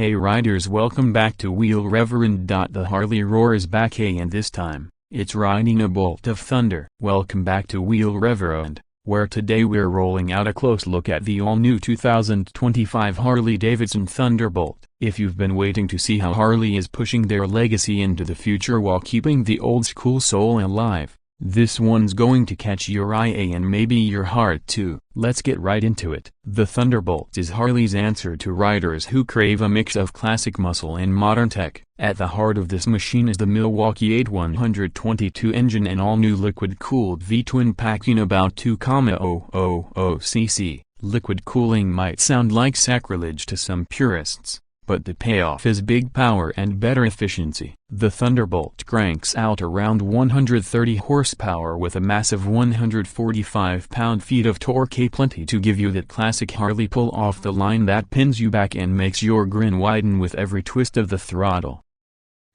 Hey riders, welcome back to Wheel Reverend. The Harley Roar is back, and this time, it's riding a bolt of thunder. Welcome back to Wheel Reverend, where today we're rolling out a close look at the all-new 2025 Harley-Davidson Thunderbolt. If you've been waiting to see how Harley is pushing their legacy into the future while keeping the old-school soul alive, this one's going to catch your eye and maybe your heart too. Let's get right into it. The Thunderbolt is Harley's answer to riders who crave a mix of classic muscle and modern tech. At the heart of this machine is the Milwaukee-Eight 122 engine and all-new liquid-cooled V-twin packing about 2,000 cc. Liquid cooling might sound like sacrilege to some purists, but the payoff is big power and better efficiency. The Thunderbolt cranks out around 130 horsepower with a massive 145 pound-feet of torque, plenty to give you that classic Harley pull off the line that pins you back and makes your grin widen with every twist of the throttle.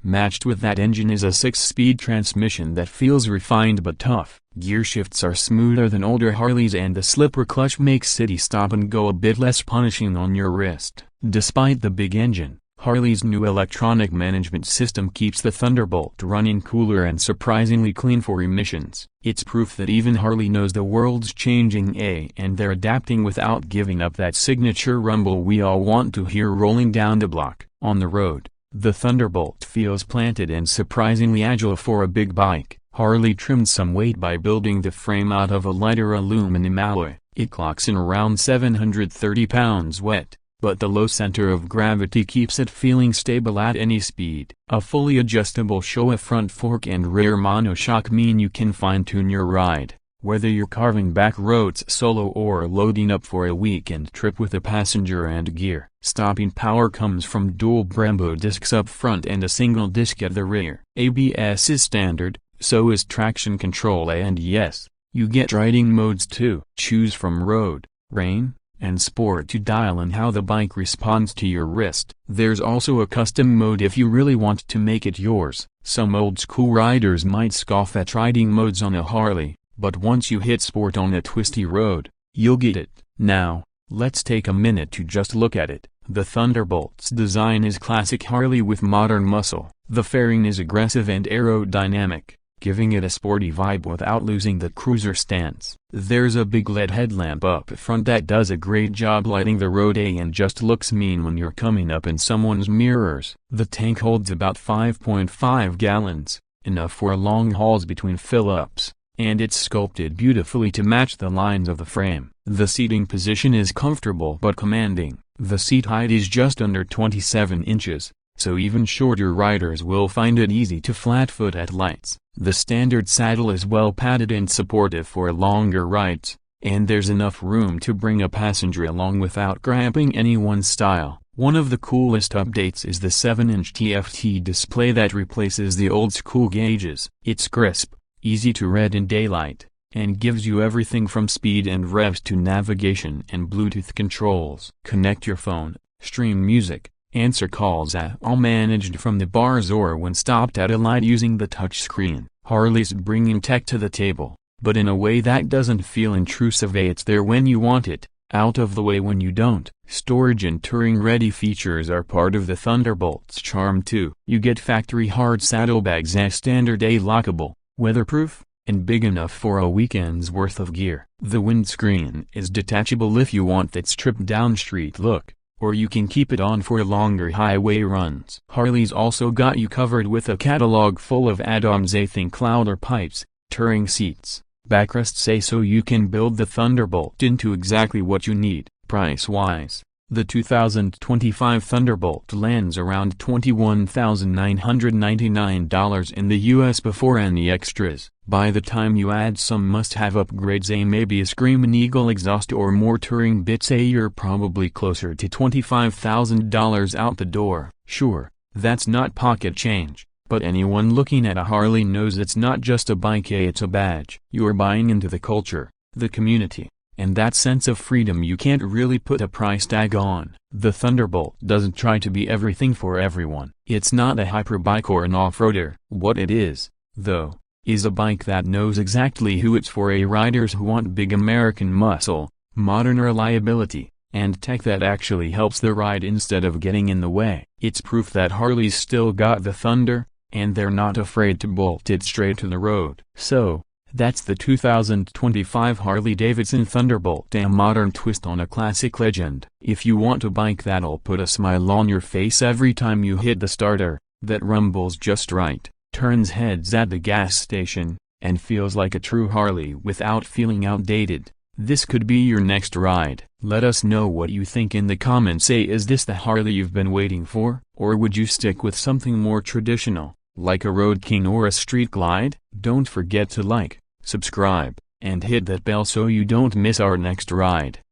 Matched with that engine is a 6-speed transmission that feels refined but tough. Gear shifts are smoother than older Harleys and the slipper clutch makes city stop and go a bit less punishing on your wrist. Despite the big engine, Harley's new electronic management system keeps the Thunderbolt running cooler and surprisingly clean for emissions. It's proof that even Harley knows the world's changing, and they're adapting without giving up that signature rumble we all want to hear rolling down the block. On the road, the Thunderbolt feels planted and surprisingly agile for a big bike. Harley trimmed some weight by building the frame out of a lighter aluminum alloy. It clocks in around 730 pounds wet, but the low center of gravity keeps it feeling stable at any speed. A fully adjustable Showa front fork and rear monoshock mean you can fine-tune your ride, whether you're carving back roads solo or loading up for a weekend trip with a passenger and gear. Stopping power comes from dual Brembo discs up front and a single disc at the rear. ABS is standard, so is traction control, and yes, you get riding modes too. Choose from road, rain, and sport to dial in how the bike responds to your wrist. There's also a custom mode if you really want to make it yours. Some old-school riders might scoff at riding modes on a Harley, but once you hit sport on a twisty road, you'll get it. Now, let's take a minute to just look at it. The Thunderbolt's design is classic Harley with modern muscle. The fairing is aggressive and aerodynamic, giving it a sporty vibe without losing the cruiser stance. There's a big LED headlamp up front that does a great job lighting the road and just looks mean when you're coming up in someone's mirrors. The tank holds about 5.5 gallons, enough for long hauls between fill-ups, and it's sculpted beautifully to match the lines of the frame. The seating position is comfortable but commanding. The seat height is just under 27 inches, so even shorter riders will find it easy to flat-foot at lights. The standard saddle is well padded and supportive for longer rides, and there's enough room to bring a passenger along without cramping anyone's style. One of the coolest updates is the 7-inch TFT display that replaces the old-school gauges. It's crisp, easy to read in daylight, and gives you everything from speed and revs to navigation and Bluetooth controls. Connect your phone, stream music, answer calls, all managed from the bars or when stopped at a light using the touchscreen. Harley's bringing tech to the table, but in a way that doesn't feel intrusive. It's there when you want it, out of the way when you don't. Storage and touring-ready features are part of the Thunderbolt's charm too. You get factory-hard saddlebags as standard, lockable, weatherproof, and big enough for a weekend's worth of gear. The windscreen is detachable if you want that stripped-down street look, or you can keep it on for longer highway runs. Harley's also got you covered with a catalog full of add-ons. Think louder pipes, touring seats, backrests, so you can build the Thunderbolt into exactly what you need. Price-wise, the 2025 Thunderbolt lands around $21,999 in the US before any extras. By the time you add some must-have upgrades, maybe a Screamin' Eagle exhaust or more touring bits, you're probably closer to $25,000 out the door. Sure, that's not pocket change, but anyone looking at a Harley knows it's not just a bike, it's a badge. You're buying into the culture, the community, and that sense of freedom you can't really put a price tag on. The Thunderbolt doesn't try to be everything for everyone. It's not a hyperbike or an off-roader. What it is, though, is a bike that knows exactly who it's for. Riders who want big American muscle, modern reliability, and tech that actually helps the ride instead of getting in the way. It's proof that Harley's still got the thunder, and they're not afraid to bolt it straight to the road. So, that's the 2025 Harley-Davidson Thunderbolt, a modern twist on a classic legend. If you want a bike that'll put a smile on your face every time you hit the starter, that rumbles just right, turns heads at the gas station, and feels like a true Harley without feeling outdated, this could be your next ride. Let us know what you think in the comments. Say, is this the Harley you've been waiting for? Or would you stick with something more traditional, like a Road King or a Street Glide? Don't forget to like, subscribe, and hit that bell so you don't miss our next ride.